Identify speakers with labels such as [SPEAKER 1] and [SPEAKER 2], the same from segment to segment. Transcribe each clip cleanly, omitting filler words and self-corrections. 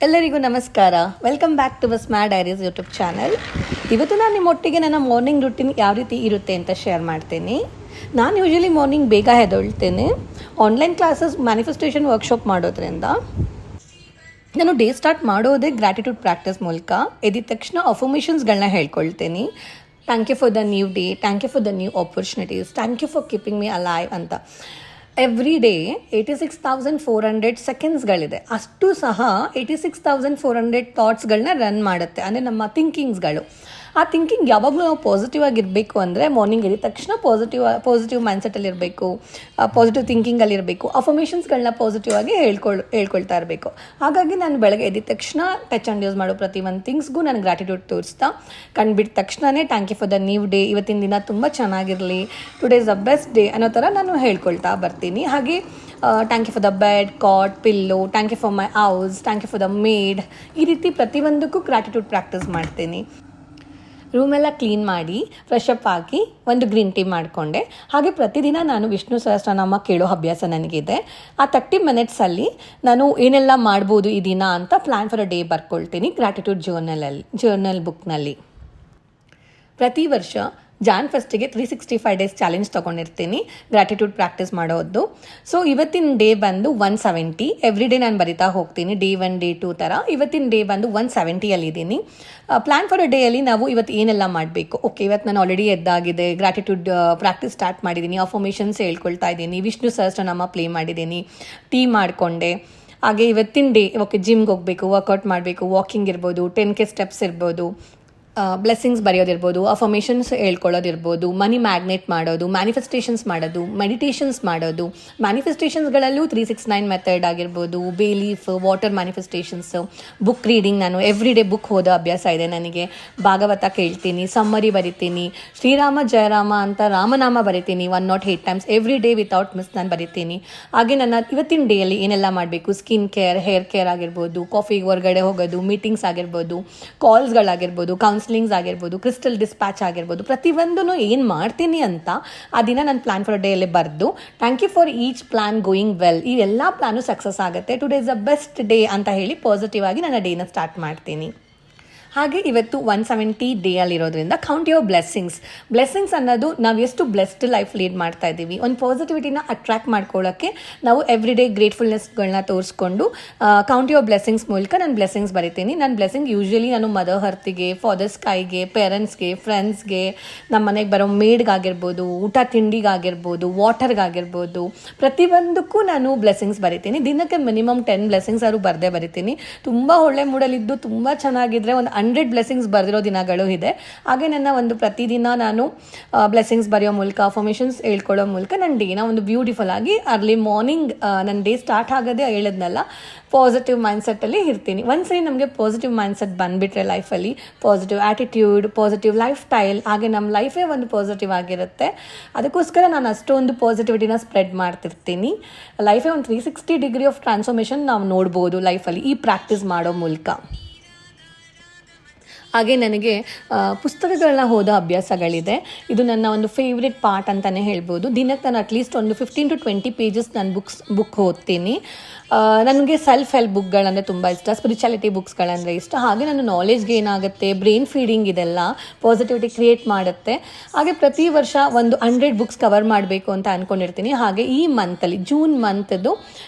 [SPEAKER 1] ಎಲ್ಲರಿಗೂ ನಮಸ್ಕಾರ. Welcome back to Smart Diaries YouTube channel. ಇವತ್ತು ನಾನು ನಿಮ್ಮೊಟ್ಟಿಗೆ ನನ್ನ ಮಾರ್ನಿಂಗ್ ರೂಟೀನ್ ಯಾವ ರೀತಿ ಇರುತ್ತೆ ಅಂತ ಶೇರ್ ಮಾಡ್ತೀನಿ. ನಾನು ಯೂಶ್ವಲಿ ಮಾರ್ನಿಂಗ್ ಬೇಗ ಎದ್ದೇಳ್ತೇನೆ. ಆನ್ಲೈನ್ ಕ್ಲಾಸಸ್ ಮ್ಯಾನಿಫೆಸ್ಟೇಷನ್ ವರ್ಕ್ಶಾಪ್ ಮಾಡೋದ್ರಿಂದ ನಾನು ಡೇ ಸ್ಟಾರ್ಟ್ ಮಾಡೋದೇ ಗ್ರ್ಯಾಟಿಟ್ಯೂಡ್ ಪ್ರಾಕ್ಟೀಸ್ ಮೂಲಕ. ಎದ್ದ ತಕ್ಷಣ ಅಫರ್ಮೇಷನ್ಸ್ಗಳನ್ನ ಹೇಳ್ಕೊಳ್ತೀನಿ. Thank you for the new day, thank you for the new opportunities, thank you for keeping me alive ಅಂತ. ಎವ್ರಿ ಡೇ 86,400 ಸೆಕೆಂಡ್ಸ್ಗಳಿದೆ. ಅಷ್ಟು ಸಹ 86,400 ಥಾಟ್ಸ್ಗಳನ್ನ ರನ್ ಮಾಡುತ್ತೆ. ಅಂದರೆ ನಮ್ಮ ಥಿಂಕಿಂಗ್ಸ್ಗಳು. ಆ ಥಿಂಕಿಂಗ್ ಯಾವಾಗಲೂ ನಾವು ಪಾಸಿಟಿವ್ ಆಗಿರಬೇಕು ಅಂದರೆ ಮಾರ್ನಿಂಗ್ ಎದ್ದ ತಕ್ಷಣ ಪಾಸಿಟಿವ್ ಮೈಂಡ್ಸೆಟ್ಟಲ್ಲಿ ಇರಬೇಕು, ಪಾಸಿಟಿವ್ ಥಿಂಕಿಂಗಲ್ಲಿರಬೇಕು, ಅಫರ್ಮೇಷನ್ಸ್ಗಳನ್ನ ಪಾಸಿಟಿವ್ ಆಗಿ ಹೇಳ್ಕೊಳ್ತಾ ಇರಬೇಕು. ಹಾಗಾಗಿ ನಾನು ಬೆಳಗ್ಗೆ ಎದ್ದ ತಕ್ಷಣ ಟಚ್ ಆ್ಯಂಡ್ ಯೂಸ್ ಮಾಡೋ ಪ್ರತಿ ಒಂದು ಥಿಂಗ್ಸ್ಗೂ ನಾನು ಗ್ರ್ಯಾಟಿಟ್ಯೂಡ್ ತೋರಿಸ್ತಾ ಕಂಡುಬಿಟ್ಟ ತಕ್ಷಣವೇ thank you for the new day, ಇವತ್ತಿನ ದಿನ ತುಂಬ ಚೆನ್ನಾಗಿರಲಿ, today is the best day ಅನ್ನೋ ಥರ ನಾನು ಹೇಳ್ಕೊಳ್ತಾ ಬರ್ತೀನಿ. ಹಾಗೆ thank you for the bed, cot, pillow, thank you for my house, thank you for the maid, ಈ ರೀತಿ ಪ್ರತಿಯೊಂದಕ್ಕೂ ಗ್ರ್ಯಾಟಿಟ್ಯೂಡ್ ಪ್ರಾಕ್ಟೀಸ್ ಮಾಡ್ತೀನಿ. ರೂಮೆಲ್ಲ ಕ್ಲೀನ್ ಮಾಡಿ ಫ್ರೆಶ್ ಅಪ್ ಆಗಿ ಒಂದು ಗ್ರೀನ್ ಟೀ ಮಾಡಿಕೊಂಡೆ. ಹಾಗೆ ಪ್ರತಿದಿನ ನಾನು ವಿಷ್ಣು ಸಹಸ್ರನಾಮ ಕೇಳೋ ಅಭ್ಯಾಸ ನನಗಿದೆ. ಆ 30 ಮಿನಿಟ್ಸಲ್ಲಿ ನಾನು ಏನೆಲ್ಲ ಮಾಡ್ಬೋದು ಈ ದಿನ ಅಂತ ಪ್ಲ್ಯಾನ್ ಫಾರ್ ಅ ಡೇ ಬರ್ಕೊಳ್ತೀನಿ ಗ್ರ್ಯಾಟಿಟ್ಯೂಡ್ ಜರ್ನಲ್ ಬುಕ್ನಲ್ಲಿ. ಪ್ರತಿ ವರ್ಷ ಜಾನ್ ಫಸ್ಟಿಗೆ 365 ಡೇಸ್ ಚಾಲೆಂಜ್ ತೊಗೊಂಡಿರ್ತೀನಿ ಗ್ರ್ಯಾಟಿಟ್ಯೂಡ್ ಪ್ರಾಕ್ಟೀಸ್ ಮಾಡೋದು. ಸೊ ಇವತ್ತಿನ ಡೇ ಬಂದು 170. ಎವ್ರಿ ಡೇ ನಾನು ಬರಿತಾ ಹೋಗ್ತೀನಿ, ಡೇ 1 ಡೇ 2 ಥರ. ಇವತ್ತಿನ ಡೇ ಬಂದು 170ಯಲ್ಲಿದ್ದೀನಿ. ಪ್ಲ್ಯಾನ್ ಫಾರ್ ಅ ಡೇಯಲ್ಲಿ ನಾವು ಇವತ್ತು ಏನೆಲ್ಲ ಮಾಡಬೇಕು. ಓಕೆ, ಇವತ್ತು ನಾನು ಆಲ್ರೆಡಿ ಎದ್ದಾಗಿದೆ, ಗ್ರ್ಯಾಟಿಟ್ಯೂಡ್ ಪ್ರಾಕ್ಟೀಸ್ ಸ್ಟಾರ್ಟ್ ಮಾಡಿದ್ದೀನಿ, ಅಫರ್ಮೇಷನ್ಸ್ ಹೇಳ್ಕೊಳ್ತಾ ಇದ್ದೀನಿ, ವಿಷ್ಣು ಸಹಸ್ರನಾಮ ಪ್ಲೇ ಮಾಡಿದ್ದೀನಿ, ಟೀ ಮಾಡಿಕೊಂಡೆ. ಹಾಗೆ ಇವತ್ತಿನ ಡೇ ಓಕೆ, ಜಿಮ್ಗೆ ಹೋಗಬೇಕು, ವರ್ಕೌಟ್ ಮಾಡಬೇಕು, ವಾಕಿಂಗ್ ಇರ್ಬೋದು, 10K ಸ್ಟೆಪ್ಸ್ ಇರ್ಬೋದು, ಬ್ಲೆಸ್ಸಿಂಗ್ಸ್ ಬರೆಯೋದಿರ್ಬೋದು, ಅಫರ್ಮೇಷನ್ಸ್ ಹೇಳ್ಕೊಳ್ಳೋದಿರ್ಬೋದು, ಮನಿ ಮ್ಯಾಗ್ನೆಟ್ ಮಾಡೋದು, ಮ್ಯಾನಿಫೆಸ್ಟೇಷನ್ಸ್ ಮಾಡೋದು, ಮೆಡಿಟೇಷನ್ಸ್ ಮಾಡೋದು. ಮ್ಯಾನಿಫೆಸ್ಟೇಷನ್ಸ್ಗಳಲ್ಲೂ 369 ಮೆಥಡ್ ಆಗಿರ್ಬೋದು, ಬೇಲೀಫ್, ವಾಟರ್ ಮ್ಯಾನಿಫೆಸ್ಟೇಷನ್ಸ್, ಬುಕ್ ರೀಡಿಂಗ್. ನಾನು ಎವ್ರಿ ಡೇ ಬುಕ್ ಓದೋ ಅಭ್ಯಾಸ ಇದೆ ನನಗೆ. ಭಾಗವತ ಕೇಳ್ತೀನಿ, ಸಮ್ಮರಿ ಬರಿತೀನಿ, ಶ್ರೀರಾಮ ಜಯರಾಮ ಅಂತ ರಾಮನಾಮ ಬರಿತೀನಿ 108 times every day without miss ನಾನು ಬರಿತೀನಿ. ಹಾಗೆ ನನ್ನ ಇವತ್ತಿನ ಡೇಯಲ್ಲಿ ಏನೆಲ್ಲ ಮಾಡಬೇಕು, ಸ್ಕಿನ್ ಕೇರ್, ಹೇರ್ ಕೇರ್ ಆಗಿರ್ಬೋದು, ಕಾಫಿಗೆ ಹೊರಗಡೆ ಹೋಗೋದು, ಮೀಟಿಂಗ್ಸ್ ಆಗಿರ್ಬೋದು, ಕಾಲ್ಸ್ಗಳಾಗಿರ್ಬೋದು, ಕೌನ್ಸಿಲಿಂಗ್ಸ್ ಆಗಿರ್ಬೋದು, ಕ್ರಿಸ್ಟಲ್ ಡಿಸ್ಪ್ಯಾಚ್ ಆಗಿರ್ಬೋದು, ಪ್ರತಿಯೊಂದೂ ಏನು ಮಾಡ್ತೀನಿ ಅಂತ ಆ ದಿನ ನಾನು ಪ್ಲ್ಯಾನ್ ಫಾರ್ ಡೇಯಲ್ಲಿ ಬರೆದು thank you for each plan going well, ಈ ಎಲ್ಲ ಪ್ಲ್ಯಾನು ಸಕ್ಸಸ್ ಆಗುತ್ತೆ, today is the best day ಅಂತ ಹೇಳಿ ಪಾಸಿಟಿವ್ ಆಗಿ ನನ್ನ ಡೇನ ಸ್ಟಾರ್ಟ್ ಮಾಡ್ತೀನಿ. ಹಾಗೆ ಇವತ್ತು 170 ಡೇ ಅಲ್ಲಿರೋದ್ರಿಂದ ಕೌಂಟ್ ಯುವರ್ ಬ್ಲೆಸ್ಸಿಂಗ್ಸ್ ಅನ್ನೋದು ನಾವು ಎಷ್ಟು ಬ್ಲೆಸ್ಡ್ ಲೈಫ್ ಲೀಡ್ ಮಾಡ್ತಾ ಇದ್ದೀವಿ. ಒಂದು ಪಾಸಿಟಿವಿಟಿನ ಅಟ್ರ್ಯಾಕ್ಟ್ ಮಾಡ್ಕೊಳ್ಳೋಕ್ಕೆ ನಾವು ಎವ್ರಿ ಡೇ ಗ್ರೇಟ್ಫುಲ್ನೆಸ್ಗಳನ್ನ ತೋರಿಸ್ಕೊಂಡು ಕೌಂಟ್ ಯುವರ್ ಬ್ಲೆಸ್ಸಿಂಗ್ಸ್ ಮೂಲಕ ನಾನು ಬ್ಲೆಸ್ಸಿಂಗ್ಸ್ ಬರಿತೀನಿ. ನನ್ನ ಬ್ಲೆಸ್ಸಿಂಗ್ ಯೂಶ್ವಲಿ ನಾನು ಮದರ್ ಹರ್ತಿಗೆ, ಫಾದರ್ಸ್ ಸ್ಕೈಗೆ, ಪೇರೆಂಟ್ಸ್ಗೆ, ಫ್ರೆಂಡ್ಸ್ಗೆ, ನಮ್ಮ ಮನೆಗೆ ಬರೋ ಮೇಡ್ಗಾಗಿರ್ಬೋದು, ಊಟ ತಿಂಡಿಗಾಗಿರ್ಬೋದು, ವಾಟರ್ಗಾಗಿರ್ಬೋದು, ಪ್ರತಿಯೊಂದಕ್ಕೂ ನಾನು ಬ್ಲೆಸ್ಸಿಂಗ್ಸ್ ಬರಿತೀನಿ. ದಿನಕ್ಕೆ ಮಿನಿಮಮ್ 10 ಬ್ಲೆಸ್ಸಿಂಗ್ಸ್ ಆದರೂ ಬರದೇ ಬರಿತೀನಿ. ತುಂಬ ಒಳ್ಳೆ ಮೂಡಲಿದ್ದು ತುಂಬ ಚೆನ್ನಾಗಿದ್ದರೆ ಒಂದು 100 ಬ್ಲೆಸ್ಸಿಂಗ್ಸ್ ಬರೆದಿರೋ ದಿನಗಳು ಇದೆ. ಹಾಗೆ ನನ್ನ ಒಂದು ಪ್ರತಿದಿನ ನಾನು ಬ್ಲೆಸ್ಸಿಂಗ್ಸ್ ಬರೆಯೋ ಮೂಲಕ, ಅಫರ್ಮೇಷನ್ಸ್ ಹೇಳ್ಕೊಳ್ಳೋ ಮೂಲಕ ನನ್ನ ಡೇನ ಒಂದು ಬ್ಯೂಟಿಫುಲ್ ಆಗಿ ಅರ್ಲಿ ಮಾರ್ನಿಂಗ್ ನನ್ನ ಡೇ ಸ್ಟಾರ್ಟ್ ಆಗೋದೇ ಹೇಳಿದ್ನಲ್ಲ, ಪಾಸಿಟಿವ್ ಮೈಂಡ್ಸೆಟ್ಟಲ್ಲಿ ಇರ್ತೀನಿ. ಒಂದ್ಸರಿ ನಮಗೆ ಪಾಸಿಟಿವ್ ಮೈಂಡ್ಸೆಟ್ ಬಂದುಬಿಟ್ರೆ ಲೈಫಲ್ಲಿ positive attitude, positive life style, ಹಾಗೆ ನಮ್ಮ ಲೈಫೇ ಒಂದು ಪಾಸಿಟಿವ್ ಆಗಿರುತ್ತೆ. ಅದಕ್ಕೋಸ್ಕರ ನಾನು ಅಷ್ಟೊಂದು ಪಾಸಿಟಿವಿಟಿನ ಸ್ಪ್ರೆಡ್ ಮಾಡ್ತಿರ್ತೀನಿ. ಲೈಫೇ ಒಂದು 360 ಡಿಗ್ರಿ ಆಫ್ ಟ್ರಾನ್ಸ್ಫಾರ್ಮೇಷನ್ ನಾವು ನೋಡ್ಬೋದು ಲೈಫಲ್ಲಿ ಈ ಪ್ರಾಕ್ಟೀಸ್ ಮಾಡೋ ಮೂಲಕ. ಹಾಗೆ ನನಗೆ ಪುಸ್ತಕಗಳನ್ನ ಓದೋ ಅಭ್ಯಾಸಗಳಿದೆ. ಇದು ನನ್ನ ಒಂದು ಫೇವ್ರೆಟ್ ಪಾರ್ಟ್ ಅಂತಲೇ ಹೇಳ್ಬೋದು. ದಿನಕ್ಕೆ ನಾನು ಅಟ್ಲೀಸ್ಟ್ ಒಂದು 15 to 20 ಪೇಜಸ್ ನಾನು ಬುಕ್ ಓದ್ತೀನಿ. ನನಗೆ ಸೆಲ್ಫ್ ಹೆಲ್ಪ್ ಬುಕ್ಗಳಂದರೆ ತುಂಬ ಇಷ್ಟ, ಸ್ಪಿರಿಚುಯಾಲಿಟಿ ಬುಕ್ಸ್ಗಳಂದರೆ ಇಷ್ಟ. ಹಾಗೆ ನನ್ನ ನಾಲೆಜ್ಗೆ ಏನಾಗುತ್ತೆ, ಬ್ರೈನ್ ಫೀಡಿಂಗ್ ಇದೆಲ್ಲ ಪಾಸಿಟಿವಿಟಿ ಕ್ರಿಯೇಟ್ ಮಾಡುತ್ತೆ. ಹಾಗೆ ಪ್ರತಿ ವರ್ಷ ಒಂದು 100 ಬುಕ್ಸ್ ಕವರ್ ಮಾಡಬೇಕು ಅಂತ ಅಂದ್ಕೊಂಡಿರ್ತೀನಿ. ಹಾಗೆ ಈ ಮಂತಲ್ಲಿ ಜೂನ್ ಮಂತದ್ದು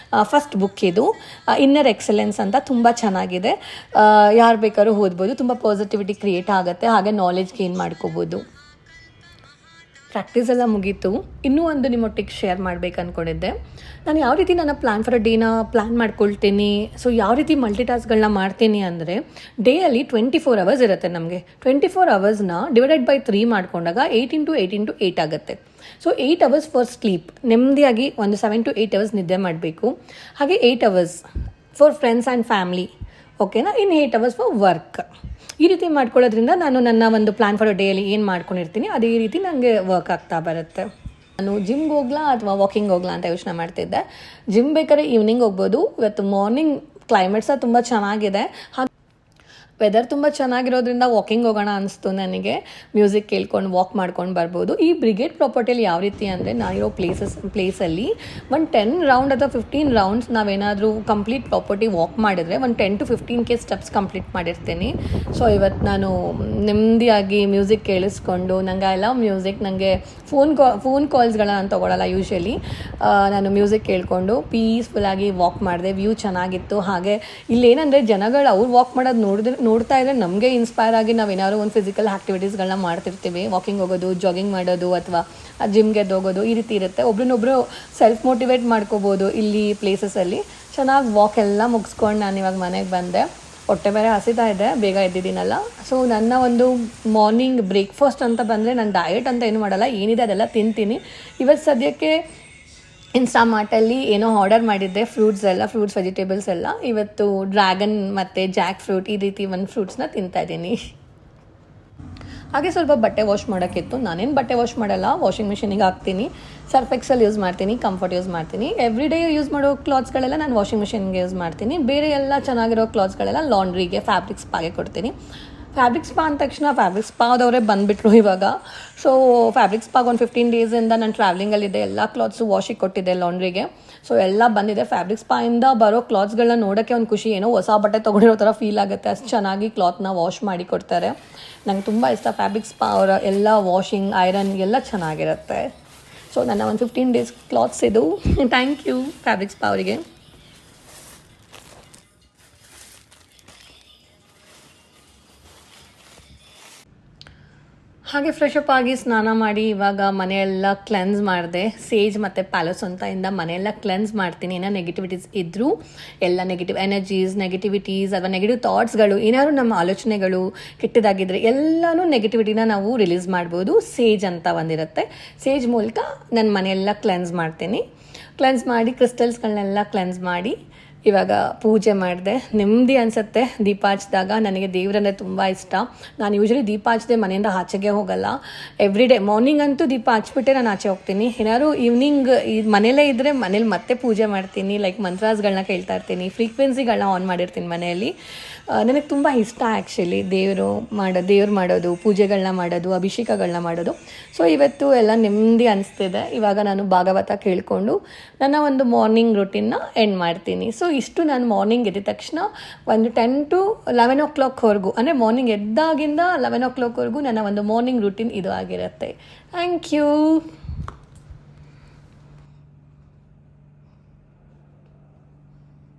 [SPEAKER 1] ಫಸ್ಟ್ ಬುಕ್ ಇದು, ಇನ್ನರ್ ಎಕ್ಸಲೆನ್ಸ್ ಅಂತ, ತುಂಬ ಚೆನ್ನಾಗಿದೆ. ಯಾರು ಬೇಕಾದ್ರೂ ಓದ್ಬೋದು, ತುಂಬ ಪಾಸಿಟಿವಿಟಿ ಕ್ರಿಯೇಟ್ ಆಗುತ್ತೆ. ಹಾಗೆ ನಾಲೆಜ್ ಗೇನ್ ಮಾಡ್ಕೋಬೋದು. ಪ್ರಾಕ್ಟೀಸ್ ಎಲ್ಲ ಮುಗೀತು. ಇನ್ನೂ ಒಂದು ನಿಮ್ಮೊಟ್ಟಿಗೆ ಶೇರ್ ಮಾಡಬೇಕು ಅಂದ್ಕೊಂಡಿದ್ದೆ. ನಾನು ಯಾವ ರೀತಿ ನನ್ನ ಪ್ಲ್ಯಾನ್ ಫಾರ್ ಅ ಡೇನ ಪ್ಲ್ಯಾನ್ ಮಾಡ್ಕೊಳ್ತೀನಿ, ಸೊ ಯಾವ ರೀತಿ ಮಲ್ಟಿಟಾಸ್ಕ್ಗಳನ್ನ ಮಾಡ್ತೀನಿ ಅಂದರೆ, ಡೇಯಲ್ಲಿ 24 ಅವರ್ಸ್ ಇರುತ್ತೆ ನಮಗೆ. 24 ಅವರ್ಸ್ನ ಡಿವೈಡೆಡ್ ಬೈ 3 ಮಾಡ್ಕೊಂಡಾಗ 8 into 8 into 8 ಆಗುತ್ತೆ. ಸೊ 8 ಅವರ್ಸ್ ಫಾರ್ ಸ್ಲೀಪ್, ನೆಮ್ಮದಿಯಾಗಿ ಒಂದು 7 to 8 ಅವರ್ಸ್ ನಿದ್ದೆ ಮಾಡಬೇಕು. ಹಾಗೆ 8 hours for friends and family, ಓಕೆನಾ. ಇನ್ನು 8 ಅವರ್ಸ್ ಫಾರ್ ವರ್ಕ್. ಈ ರೀತಿ ಮಾಡ್ಕೊಳ್ಳೋದ್ರಿಂದ ನಾನು ನನ್ನ ಒಂದು ಪ್ಲ್ಯಾನ್ ಫಾರ್ ಅ ಡೇಯಲ್ಲಿ ಏನು ಮಾಡ್ಕೊಂಡಿರ್ತೀನಿ ಅದೇ ರೀತಿ ನನಗೆ ವರ್ಕ್ ಆಗ್ತಾ ಬರುತ್ತೆ. ನಾನು ಜಿಮ್ಗೆ ಹೋಗ್ಲಾ ಅಥವಾ ವಾಕಿಂಗ್ ಹೋಗ್ಲಾ ಅಂತ ಯೋಚನೆ ಮಾಡ್ತಿದ್ದೆ. ಜಿಮ್ ಬೇಕಾದ್ರೆ ಈವ್ನಿಂಗ್ ಹೋಗ್ಬೋದು. ಇವತ್ತು ಮಾರ್ನಿಂಗ್ ಕ್ಲೈಮೇಟ್ಸ ತುಂಬ ಚೆನ್ನಾಗಿದೆ. ವೆದರ್ ತುಂಬ ಚೆನ್ನಾಗಿರೋದ್ರಿಂದ ವಾಕಿಂಗ್ ಹೋಗೋಣ ಅನಿಸ್ತು ನನಗೆ. ಮ್ಯೂಸಿಕ್ ಕೇಳ್ಕೊಂಡು ವಾಕ್ ಮಾಡ್ಕೊಂಡು ಬರ್ಬೋದು. ಈ ಬ್ರಿಗೇಡ್ ಪ್ರಾಪರ್ಟಿಯಲ್ಲಿ ಯಾವ ರೀತಿ ಅಂದರೆ ನಾನಿರೋ ಪ್ಲೇಸಲ್ಲಿ ಒಂದು 10 ರೌಂಡ್ ಅಥವಾ 15 ರೌಂಡ್ಸ್ ನಾವೇನಾದರೂ ಕಂಪ್ಲೀಟ್ ಪ್ರಾಪರ್ಟಿ ವಾಕ್ ಮಾಡಿದರೆ ಒಂದು 10 to 15K ಸ್ಟೆಪ್ಸ್ ಕಂಪ್ಲೀಟ್ ಮಾಡಿರ್ತೀನಿ. ಸೊ ಇವತ್ತು ನಾನು ನೆಮ್ಮದಿಯಾಗಿ ಮ್ಯೂಸಿಕ್ ಕೇಳಿಸ್ಕೊಂಡು, ನನಗೆ ಐ ಲವ್ ಮ್ಯೂಸಿಕ್, ನನಗೆ ಫೋನ್ ಕಾಲ್ಸ್ಗಳನ್ನ ನಾನು ತೊಗೊಳಲ್ಲ ಯೂಶ್ವಲಿ. ನಾನು ಮ್ಯೂಸಿಕ್ ಕೇಳಿಕೊಂಡು ಪೀಸ್ಫುಲ್ಲಾಗಿ ವಾಕ್ ಮಾಡಿದೆ. ವ್ಯೂ ಚೆನ್ನಾಗಿತ್ತು. ಹಾಗೆ ಇಲ್ಲೇನಂದರೆ ಜನಗಳು ಅವ್ರು ವಾಕ್ ಮಾಡೋದು ನೋಡ್ತಾ ಇದ್ದರೆ ನಮಗೆ ಇನ್ಸ್ಪೈರ್ ಆಗಿ ನಾವೇನಾದ್ರು ಒಂದು ಫಿಸಿಕಲ್ ಆ್ಯಕ್ಟಿವಿಟೀಸ್ಗಳನ್ನ ಮಾಡ್ತಿರ್ತೀವಿ. ವಾಕಿಂಗ್ ಹೋಗೋದು, ಜಾಗಿಂಗ್ ಮಾಡೋದು ಅಥವಾ ಜಿಮ್ಗೆ ಹೋಗೋದು ಈ ರೀತಿ ಇರುತ್ತೆ. ಒಬ್ರನ್ನೊಬ್ಬರು ಸೆಲ್ಫ್ ಮೋಟಿವೇಟ್ ಮಾಡ್ಕೋಬೋದು ಇಲ್ಲಿ ಪ್ಲೇಸಸಲ್ಲಿ. ಚೆನ್ನಾಗಿ ವಾಕ್ ಎಲ್ಲ ಮುಗಿಸ್ಕೊಂಡು ನಾನು ಇವಾಗ ಮನೆಗೆ ಬಂದೆ. ಹೊಟ್ಟೆ ಬೇರೆ ಹಸಿತಾ ಇದೆ, ಬೇಗ ಎದ್ದಿದ್ದೀನಲ್ಲ. ಸೊ ನನ್ನ ಒಂದು ಮಾರ್ನಿಂಗ್ ಬ್ರೇಕ್ಫಾಸ್ಟ್ ಅಂತ ಬಂದರೆ ನಾನು ಡಯಟ್ ಅಂತ ಏನು ಮಾಡಲ್ಲ, ಏನಿದೆ ಅದೆಲ್ಲ ತಿಂತೀನಿ. ಇವತ್ತು ಸದ್ಯಕ್ಕೆ ಇನ್ಸ್ಟಾಮಾರ್ಟಲ್ಲಿ ಏನೋ ಆರ್ಡರ್ ಮಾಡಿದ್ದೆ, ಫ್ರೂಟ್ಸ್ ವೆಜಿಟೇಬಲ್ಸ್ ಎಲ್ಲ. ಇವತ್ತು ಡ್ರ್ಯಾಗನ್ ಮತ್ತು ಜಾಕ್ ಫ್ರೂಟ್ ಈ ರೀತಿ ಒಂದು ಫ್ರೂಟ್ಸ್ನ ತಿಂತಾಯಿದ್ದೀನಿ. ಹಾಗೆ ಸ್ವಲ್ಪ ಬಟ್ಟೆ ವಾಶ್ ಮಾಡೋಕ್ಕಿತ್ತು. ನಾನೇನು ಬಟ್ಟೆ ವಾಶ್ ಮಾಡಲ್ಲ, ವಾಷಿಂಗ್ ಮಿಷಿನಿಗೆ ಹಾಕ್ತೀನಿ. ಸರ್ಫ್ ಎಕ್ಸೆಲ್ ಯೂಸ್ ಮಾಡ್ತೀನಿ, ಕಂಫರ್ಟ್ ಯೂಸ್ ಮಾಡ್ತೀನಿ. ಎವ್ರಿ ಡೇ ಯೂಸ್ ಮಾಡೋ ಕ್ಲಾತ್ಸ್ಗಳೆಲ್ಲ ನಾನು ವಾಷಿಂಗ್ ಮಿಷಿನ್ಗೆ ಯೂಸ್ ಮಾಡ್ತೀನಿ. ಬೇರೆ ಎಲ್ಲ ಚೆನ್ನಾಗಿರೋ ಕ್ಲಾತ್ಸ್ಗಳೆಲ್ಲ ಲಾಂಡ್ರಿಗೆ, ಫ್ಯಾಬ್ರಿಕ್ ಸ್ಪಾಗೆ ಕೊಡ್ತೀನಿ. ಫ್ಯಾಬ್ರಿಕ್ ಸ್ಪಾ ಅಂದ ತಕ್ಷಣ ಫ್ಯಾಬ್ರಿಕ್ ಸ್ಪಾದವರೇ ಬಂದುಬಿಟ್ರು ಇವಾಗ. ಸೊ ಫ್ಯಾಬ್ರಿಕ್ ಸ್ಪಾಗೆ ಒಂದು 15 ಡೇಸಿಂದ ನಾನು ಟ್ರಾವೆಲಿಂಗಲ್ಲಿದ್ದೆ. ಎಲ್ಲ ಕ್ಲಾತ್ಸು ವಾಶಿಗೆ ಕೊಟ್ಟಿದ್ದೆ ಲಾಂಡ್ರಿಗೆ. ಸೊ ಎಲ್ಲ ಬಂದಿದೆ. ಫ್ಯಾಬ್ರಿಕ್ ಸ್ಪಾಯಿಂದ ಬರೋ ಕ್ಲಾತ್ಸ್ಗಳನ್ನ ನೋಡೋಕ್ಕೆ ಒಂದು ಖುಷಿ, ಏನೋ ಹೊಸ ಬಟ್ಟೆ ತೊಗೊಂಡಿರೋ ಥರ ಫೀಲ್ ಆಗುತ್ತೆ. ಅಷ್ಟು ಚೆನ್ನಾಗಿ ಕ್ಲಾತ್ನ ವಾಶ್ ಮಾಡಿ ಕೊಡ್ತಾರೆ. ನಂಗೆ ತುಂಬ ಇಷ್ಟ ಫ್ಯಾಬ್ರಿಕ್ ಸ್ಪಾ. ಅವರ ಎಲ್ಲ ವಾಷಿಂಗ್, ಐರನ್ ಎಲ್ಲ ಚೆನ್ನಾಗಿರುತ್ತೆ. ಸೊ ನನ್ನ ಒಂದು 15 ಡೇಸ್ ಕ್ಲಾತ್ಸ್ ಇದು. ಥ್ಯಾಂಕ್ ಯು ಫ್ಯಾಬ್ರಿಕ್ ಸ್ಪಾ ಅವರಿಗೆ. ಹಾಗೆ ಫ್ರೆಶ್ ಅಪ್ ಆಗಿ ಸ್ನಾನ ಮಾಡಿ ಇವಾಗ ಮನೆಯೆಲ್ಲ ಕ್ಲೆನ್ಸ್ ಮಾಡಿದೆ. ಸೇಜ್ ಮತ್ತು ಪ್ಯಾಲಸ್ ಇಂದ ಮನೆಯೆಲ್ಲ ಕ್ಲೆನ್ಸ್ ಮಾಡ್ತೀನಿ. ಏನೋ ನೆಗೆಟಿವಿಟೀಸ್ ಇದ್ದರೂ ಎಲ್ಲ ನೆಗೆಟಿವ್ ಎನರ್ಜೀಸ್, ನೆಗೆಟಿವಿಟೀಸ್ ಅಥವಾ ನೆಗೆಟಿವ್ ಥಾಟ್ಸ್ಗಳು, ಏನಾದ್ರು ನಮ್ಮ ಆಲೋಚನೆಗಳು ಕೆಟ್ಟದಾಗಿದ್ದರೆ ಎಲ್ಲನೂ ನೆಗೆಟಿವಿಟಿನ ನಾವು ರಿಲೀಸ್ ಮಾಡ್ಬೋದು. ಸೇಜ್ ಅಂತ ಒಂದಿರುತ್ತೆ. ಸೇಜ್ ಮೂಲಕ ನನ್ನ ಮನೆಯೆಲ್ಲ ಕ್ಲೆನ್ಸ್ ಮಾಡ್ತೀನಿ. ಕ್ಲೆನ್ಸ್ ಮಾಡಿ ಕ್ರಿಸ್ಟಲ್ಸ್ಗಳನ್ನೆಲ್ಲ ಕ್ಲೆನ್ಸ್ ಮಾಡಿ ಇವಾಗ ಪೂಜೆ ಮಾಡಿದೆ. ನೆಮ್ಮದಿ ಅನಿಸುತ್ತೆ ದೀಪ ಹಚ್ಚಿದಾಗ. ನನಗೆ ದೇವರಂದರೆ ತುಂಬ ಇಷ್ಟ. ನಾನು ಯೂಶ್ವಲಿ ದೀಪ ಹಚ್ಚದೆ ಮನೆಯಿಂದ ಆಚೆಗೆ ಹೋಗಲ್ಲ. ಎವ್ರಿ ಡೇ ಮಾರ್ನಿಂಗ್ ಅಂತೂ ದೀಪ ಹಚ್ಬಿಟ್ಟೆ ನಾನು ಆಚೆ ಹೋಗ್ತೀನಿ. ಏನಾದ್ರು ಈವ್ನಿಂಗ್ ಮನೇಲೇ ಇದ್ದರೆ ಮನೇಲಿ ಮತ್ತೆ ಪೂಜೆ ಮಾಡ್ತೀನಿ. ಲೈಕ್ ಮಂತ್ರಾಸ್ಗಳನ್ನ ಕೇಳ್ತಾ ಇರ್ತೀನಿ, ಫ್ರೀಕ್ವೆನ್ಸಿಗಳನ್ನ ಆನ್ ಮಾಡಿರ್ತೀನಿ ಮನೆಯಲ್ಲಿ. ನನಗೆ ತುಂಬ ಇಷ್ಟ ಆ್ಯಕ್ಚುಲಿ ದೇವ್ರು ಮಾಡೋದು, ಪೂಜೆಗಳನ್ನ ಮಾಡೋದು, ಅಭಿಷೇಕಗಳನ್ನ ಮಾಡೋದು. ಸೊ ಇವತ್ತು ಎಲ್ಲ ನೆಮ್ಮದಿ ಅನಿಸ್ತಿದೆ. ಇವಾಗ ನಾನು ಭಾಗವತ ಕೇಳಿಕೊಂಡು ನನ್ನ ಒಂದು ಮಾರ್ನಿಂಗ್ ರೂಟೀನ್ನ ಎಂಡ್ ಮಾಡ್ತೀನಿ. ಸೊ ಇಷ್ಟು ನಾನು ಮಾರ್ನಿಂಗ್ ಎದ್ದ ತಕ್ಷಣ ಒಂದು 10 to 11 o'clockವರೆಗೂ, ಅಂದರೆ ಮಾರ್ನಿಂಗ್ ಎದ್ದಾಗಿಂದ 11 o'clockವರೆಗೂ ನನ್ನ ಒಂದು ಮಾರ್ನಿಂಗ್ ರೂಟೀನ್ ಇದು ಆಗಿರುತ್ತೆ. Thank you.